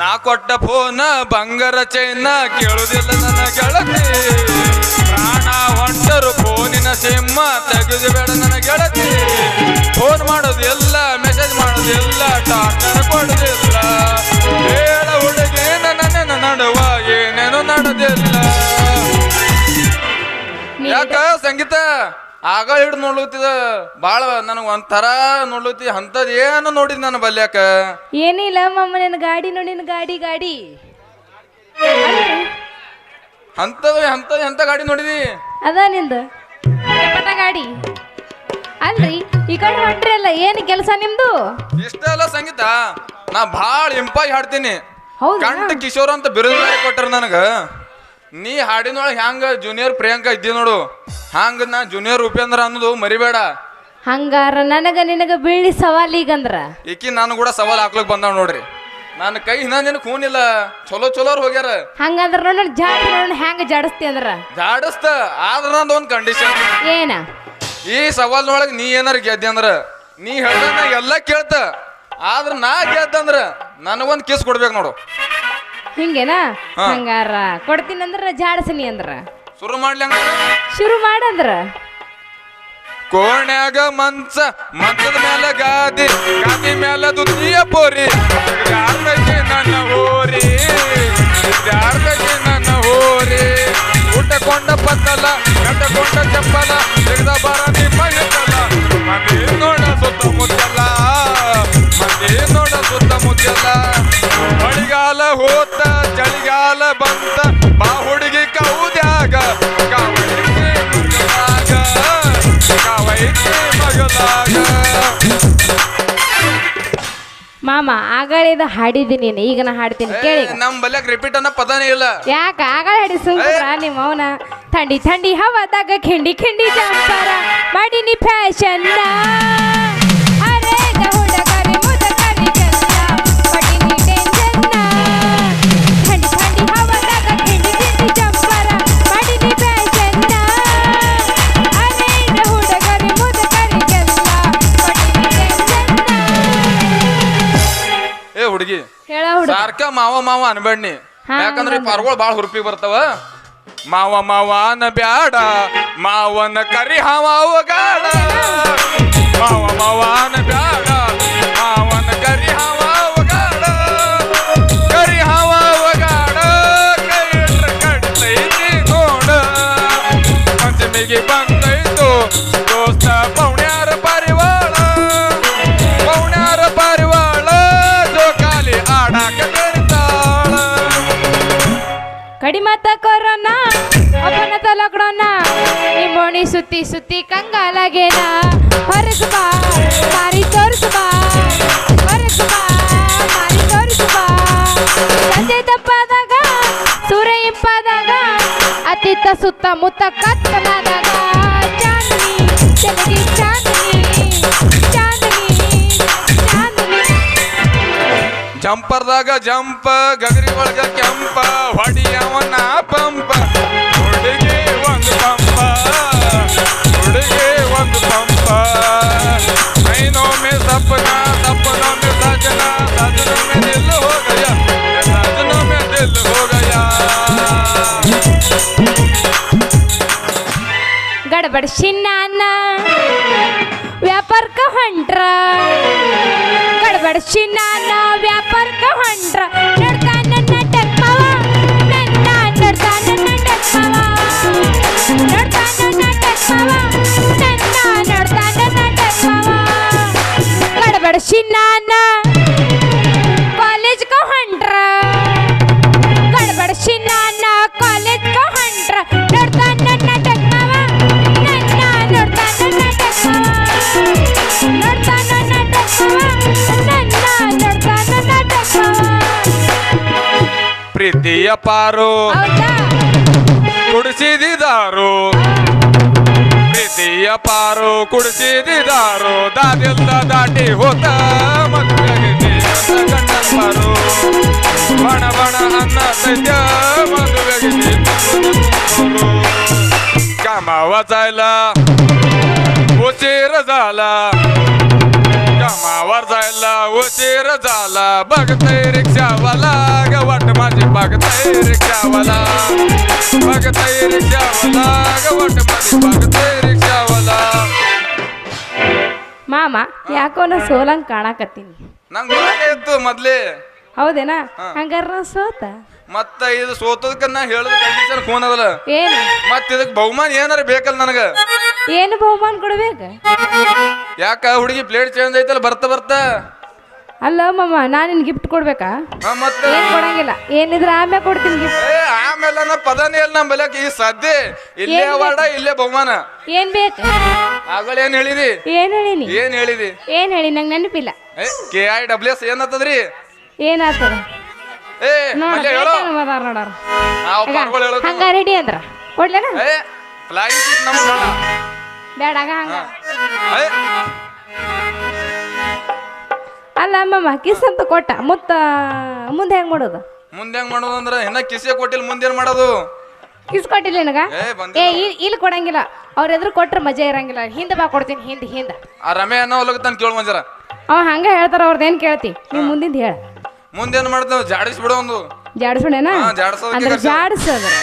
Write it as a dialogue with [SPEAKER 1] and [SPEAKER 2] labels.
[SPEAKER 1] ನಾ ಕೊಟ್ಟ ಫೋನ ಬಂಗಾರ ಚೈನ ಕೇಳುದಿಲ್ಲ ನನ್ನ ಗೆಳತಿ ಪ್ರಾಣ ಹೊಂಟರು ಫೋನಿನ ಸಿಮ್ಮ ತೆಗೆದು ಬೇಡ ನನ್ನ ಗೆಳತಿ ಫೋನ್ ಮಾಡೋದಿಲ್ಲ ಮೆಸೇಜ್ ಮಾಡೋದಿಲ್ಲ ಟಾಟರ್ ಕೊಡುದಿಲ್ಲ ಹೇಳ ಹುಡುಗಿ ನನ್ನ ನಡುವ ಏನೇನು ನಡೆದಿಲ್ಲ ಯಾಕ ಸಂಗೀತ ಆಗ ಹಿಡ್ದು ನೋಡ್ಲತ್ತಿದ ಬಾಳ ನನಗೆ ಒಂಥರ ನೋಡ್ಲತ್ತಿ ಅಂತದ್ ಏನು ನೋಡಿದ್ ನಾನು ಬಲ್ಯಾಕ
[SPEAKER 2] ಏನಿಲ್ಲ ಮಮ್ಮ ನಿನ್ನ ಗಾಡಿ ನೋಡಿ ಗಾಡಿ ಗಾಡಿ
[SPEAKER 1] ಎಂತ ಗಾಡಿ ನೋಡಿದಿ
[SPEAKER 2] ಅದ ನಿಂದು ಪಟ ಗಾಡಿ ಅಲ್ರಿ ಈ ಕಡೆ ಹೊಂಟ್ರಿ ಅಲ್ಲ ಏನು ಕೆಲಸ ನಿಮ್ದು
[SPEAKER 1] ಇಷ್ಟೆಲ್ಲ ಸಂಗೀತ ನಾ ಭಾಳ ಇಂಪಾಗಿ ಹಾಡ್ತೀನಿ
[SPEAKER 2] ಹೌದಾ?
[SPEAKER 1] ಕಂಠ ಕಿಶೋರ್ ಅಂತ ಬಿರುದು ಕೊಟ್ಟಾರ ನನಗ ನೀ ಹಾಡಿನೊಳಗೆ ಹ್ಯಾಂಗ ಜೂನಿಯರ್ ಪ್ರಿಯಾಂಕಾ ಇದ್ದಿ ನೋಡು ಹಂಗ ನಾ ಜೂನಿಯರ್ ಉಪೇಂದ್ರ ಅನ್ನೋದು ಮರಿಬೇಡ
[SPEAKER 2] ಹಂಗಾರ ನಿನಗ ಬೀಳಿ ಸವಾಲ್ ಈಗಂದ್ರ
[SPEAKER 1] ಈಕಿ ನಾನು ಕೂಡ ಸವಾಲ್ ಹಾಕ್ಲಕ್ ಬಂದಾವ್ ನೋಡ್ರಿ ನನ್ನ ಕೈ ಇನ್ನೊಂದಿನ ಖೂನಿಲ್ಲ ಚಲೋರ್ ಹೋಗ್ಯಾರ
[SPEAKER 2] ಹಂಗಂದ್ರ ನೋಡ ಜಾಡ ನೋಡ ಹೆಂಗ ಜಾಡಿಸ್ತಿ ಅಂದ್ರ
[SPEAKER 1] ಜಾಡಸ್ತ ಆದ್ರ ನಂದು ಒಂದ್ ಕಂಡೀಷನ್
[SPEAKER 2] ಏನ
[SPEAKER 1] ಈ ಸವಾಲ್ನೊಳಗೆ ನೀ ಏನಾರ ಗೆದ್ದೆ ಅಂದ್ರ ನೀ ಹೇಳ್ದ ನಾ ಎಲ್ಲ ಕೇಳ್ತ ಆದ್ರ ನಾ ಗೆದ್ದಂದ್ರ ನನಗೊಂದ್ ಕಿಸ್ ಕೊಡ್ಬೇಕು ನೋಡು
[SPEAKER 2] ಹಿಂಗೇನಾ ಹಂಗಾರ ಕೊಡ್ತೀನಂದ್ರ ಜಾಡಸನಿ ಅಂದ್ರ
[SPEAKER 1] ಶುರು ಮಾಡ್ಲಿ ಹಂಗ
[SPEAKER 2] ಶುರು ಮಾಡಂದ್ರ
[SPEAKER 1] ಕೋಣ್ಯಾಗ ಮಂಚದ ಮೇಲೆ ಗಾದಿ ಮೇಲೆ ದುನಿಯ ಪೋರಿ ಯಾರ್ದಕ್ಕೆ ನನ್ನ ಹೋರಿ ಯಾರ್ದಕ್ಕೆ ನನ್ನ ಹೋರಿ ಊಟಕೊಂಡ ಪತ್ತಲ ಗಂಟಕೊಂಡ ಚಪ್ಪಲ ತೆಗೆದ ಬರ ನಿಮ್ಮ ಹಿತ್ತಲ ಮಂದಿ ನೋಡ ಸುತ್ತಮುತ್ತಲ ಮಂದಿ ನೋಡ ಸುತ್ತಮುತ್ತಲ ಮಳಿಗಾಲ ಹೋತ ಚಳಿಗಾಲ ಬಂತ ಬಾ ಹುಡುಗಿ ಕೌದ್ಯಾಗ
[SPEAKER 2] ಮಾಮ ಆಗಳಿದ ಹಾಡಿದ್ದೀನಿ ಈಗ ನಾ ಹಾಡ್ತೀನಿ ಕೇಳಿ
[SPEAKER 1] ನಮ್ ಬಲ್ಯಾಕ ರಿಪೀಟ್ ಅನ್ನೋ ಪದನೇ ಇಲ್ಲ
[SPEAKER 2] ಯಾಕ ಆಗಳ ಹಾಡಿ ಸುಂದ್ರ ನಿಮ್ಮ ಅವನ ಥಂಡಿ ಥಂಡಿ ಹವಾದಾಗ ಖಿಂಡಿ ಖಿಂಡಿ ಜಂಪರ ಮಾಡಿನಿ ಫ್ಯಾಷನ್
[SPEAKER 1] ಹುಡುಗಿ ಸಾರ್ಕ ಮಾವ ಅನ್ಬೇಡ್ನಿ ಯಾಕಂದ್ರೆ ಈ ಪಾರ್ಗಳು ಬಾಳ ಹುರುಪಿ ಬರ್ತಾವ ಮಾವ ಬ್ಯಾಡ ಮಾವನ ಕರಿ ಹಾವಾವಗಾಡ ಮಾವನ ಬ್ಯಾಡ ಮಾವನ ಕರಿ ಹಾವಾವಗಾಡ ಕರಿ ಹಾವಾವಗಾಡ ಕೈ ಕಟ್ಟೈತಿ ನೋಡ ಪಂಚಮಿಗೆ ಬಂದೈತು ದೋಸ್ತ ಪೌಣ್ಯಾರ ಪರಿವಾಳ
[SPEAKER 2] ಕಡಿಮತ ಕೊರೋನಾ ಅಪನತ ಲಾಕ್ಡೌನ ನಿಮ್ಮೋಣಿ ಸುತ್ತಿ ಸುತ್ತಿ ಕಂಗಾಲಾಗೇನ ಹೊರಗೆ ಬಾ ಮಾರಿ ತೋರಿಸು ಬಾ ಹೊರಗೆ ಬಾ ಮಾರಿ ತೋರಿಸು ಬಾ ಸಂಜೆ ತಪ್ಪಾದಾಗ ಸೂರ್ಯ ಇಂಪಾದಾಗ ಅತ್ತಿತ್ತ ಸುತ್ತಮುತ್ತ ಕತ್ತಲಾದಾಗ ಚಾಂದನಿ ಚಲಗಿ ಚಾಂದನಿ ಚಾಂದನಿ ಚಾಂದನಿ
[SPEAKER 1] ಜಂಪರ್ದಾಗ ಜಂಪ ಗಗರಿ ಒಳಗ ಕೆಂಪ ಹೊಡಿಯವನ ಪಂಪ ಹುಡುಗಿ ಒಂದು ಪಂಪ ಹುಡುಗಿ ಒಂದು ಪಂಪ ಐನೊಮ್ಮೆ ಸಪನ ಸಪನೊಮ್ಮೆ ಸಜನ ಸಜನೊಮ್ಮೆ ದಿಲ್ ಹೋಗಯ ಸಜನೊಮ್ಮೆ ದಿಲ್ ಹೋಗಯ
[SPEAKER 2] ಗಡಬಡಿಸಿ ನಾನ ವ್ಯಾಪಾರಕ ಹೊಂಟ್ರ ಗಡಬಡಿಸಿ ನಾನ ವ್ಯಾಪಾರಕ ಹೊಂಟ್ರ ನೋಡ್ತಾ ನನ್ನ ಟೆಕ್ಮವ ನನ್ನ ನೋಡ್ತಾ ನನ್ನ ಟೆಕ್ಮವ ನೋಡ್ತಾ ನನ್ನ ಟೆಕ್ಮವ ನನ್ನ ನೋಡ್ತಾ ನನ್ನ ಟೆಕ್ಮವ ಗಡಬಡಿಸಿ ನಾನ ಕಾಲೇಜ್ಕ ಹೊಂಟ್ರ ಗಡಬಡಿಸಿ ನಾನ ಕಾಲೇಜ್ಕ ಹೊಂಟ್ರ ನೋಡ್ತಾ ನನ್ನ ಟೆಕ್ಮವ ನನ್ನ ನೋಡ್ತಾ ನನ್ನ ಟೆಕ್ಮವ ನೋಡ್ತಾ ನನ್ನ ಟೆಕ್ಮವ ನನ್ನ ನೋಡ್ತಾ ನನ್ನ ಟೆಕ್ಮವ
[SPEAKER 1] ಪ್ರೀತಿಯ ಪಾರು
[SPEAKER 2] ಹೌದಾ
[SPEAKER 1] ಕುಡಿಸಿದಿದಾರು ಪ್ರೀತಿಯ ಪಾರು ಕುಡಿಸಿದಿದಾರು ದಾದಿಲ್ದ ದಾಟಿ ಹೋತ ಮದುವೆಗೆ ಗಂಡನ ಪಾರು ಬಣ ಅನ್ನ ಸೈತ್ಯ ಮದುವೆಗೆ कामावा जायला उशीर झाला कामावर जायला उशीर झाला बघतय रिक्षावाला गवट माझी बघतय रिक्षावाला बघतय रिक्षावाला गवट माझी बघतय रिक्षावाला
[SPEAKER 2] ಮಾಮ ಯಾಕೋ ನಾ ಸೋಲಂಗ್ ಕಾಣಕತ್ತೀನಿ
[SPEAKER 1] ನಂಗೆ ಗೊತ್ತೇ ಇತ್ತು ಮೊದ್ಲೇ
[SPEAKER 2] ಹೌದೇನಾ ಹಂಗಾರ ನಾ ಸೋತ
[SPEAKER 1] ಮತ್ತ ಇದು ಸೋತದಕ್ಕ ನಾ ಹೇಳದ ಕಂಡೀಷನ್ ಫೋನ್ ಅದಲ್ಲ
[SPEAKER 2] ಏನು
[SPEAKER 1] ಮತ್ತ ಇದಕ್ ಬಹುಮಾನ ಏನಾರ ಬೇಕಲ್ಲ ನನಗ
[SPEAKER 2] ಏನು ಬಹುಮಾನ ಕೊಡ್ಬೇಕ
[SPEAKER 1] ಯಾಕ ಹುಡುಗಿ ಪ್ಲೇಟ್ ಚೇಂಜ್ ಐತಲ್ಲ ಬರ್ತಾ
[SPEAKER 2] ಅಲ್ಲ ಮಾಮ ನಾನು ನಿನ್ ಗಿಫ್ಟ್ ಕೊಡ್ಬೇಕಾ
[SPEAKER 1] ಮತ್ತ
[SPEAKER 2] ಏನ್ ಕೊಡಂಗಿಲ್ಲ ಏನಿದ್ರ ಆಮೇಲೆ ಕೊಡ್ತೀನಿ ಗಿಫ್ಟ್
[SPEAKER 1] ಆಮೇಲೆ ನಾ ಪದನೇ ಇಲ್ಲ ನಮ್ಮ ಬಲ್ಯಾಕ ಈ ಸದ್ಯ ಇಲ್ಲೇ ಅವಾರ್ಡ ಇಲ್ಲೇ ಬಹುಮಾನ
[SPEAKER 2] ಏನ್ ಬೇಕು
[SPEAKER 1] ಆಗಳ ಏನ್ ಹೇಳಿರಿ
[SPEAKER 2] ಏನ್ ಹೇಳಿನಿ
[SPEAKER 1] ಏನ್ ಹೇಳಿರಿ
[SPEAKER 2] ಏನ್ ಹೇಳಿ ನಂಗೆ ನೆನಪಿಲ್ಲ
[SPEAKER 1] KIWS ಏನತ್ತದ್ರಿ
[SPEAKER 2] ಏನಾಗ್ತದ
[SPEAKER 1] ಏ ಮಲ್ಯ ಹೇಳೋ
[SPEAKER 2] ನೋಡಾರ
[SPEAKER 1] ನಾವು ಪಾರ್ಗಳು ಹೇಳೋ
[SPEAKER 2] ಹಂಗ ರೆಡಿ ಅಂದ್ರ ಕೊಡ್ಲೇನ
[SPEAKER 1] ಫ್ಲೈಯಿಂಗ್ ಸೀಟ್ ನಮ್ಗೆ ಬೇಡ
[SPEAKER 2] ಬೇಡ ಹಂಗ ಅಲ್ಲ ಅಮ್ಮಮ್ಮ ಕಿಸ್ ಅಂತ ಕೊಟ್ಟ ಮುಂದೆ ಹೆಂಗ್ ಮಾಡೋದು
[SPEAKER 1] ಮುಂದೆ ಹೆಂಗ್ ಮಾಡೋದು ಅಂದ್ರ ಇನ್ನ ಕಿಸೆ ಕೊಟ್ಟಿಲ್ಲ ಮುಂದೇನ್ ಮಾಡೋದು
[SPEAKER 2] ಕಿಸ್ ಕೊಟ್ಟಿಲ್ಲ ನಿನಗ
[SPEAKER 1] ಬಂದಿಲ್ಲ.
[SPEAKER 2] ಇಲ್ಲಿ ಕೊಡಂಗಿಲ್ಲ ಅವ್ರ ಎದುರು ಕೊಟ್ರೆ ಮಜಾ ಇರಂಗಿಲ್ಲ ಹಿಂದೆ ಬಾ ಕೊಡ್ತೀನಿ ಹಿಂದ
[SPEAKER 1] ಆ ರಮೆ ಅನ್ನೋ ಹೊಲಗತ್ತಾನ ಕೇಳು ಮಂಜರ
[SPEAKER 2] ಅವ ಹಂಗ ಹೇಳ್ತಾರ ಅವ್ರದ್ದೇನ್ ಕೇಳ್ತಿ ನೀವು ಮುಂದಿಂದ ಹೇಳ
[SPEAKER 1] ಮುಂದೇನ್ ಮಾಡ್ತಾವ ಜಾಡಿಸ್ ಬಿಡೋ ಒಂದು
[SPEAKER 2] ಜಾಡ್ಸೋಣೇನಾ
[SPEAKER 1] ಜಾಡ್ಸೋದಕ್ಕೆ
[SPEAKER 2] ಅಂದ್ರೆ
[SPEAKER 1] ಕರ್ಸು.
[SPEAKER 2] ಜಾಡ್ಸೋದ್ರ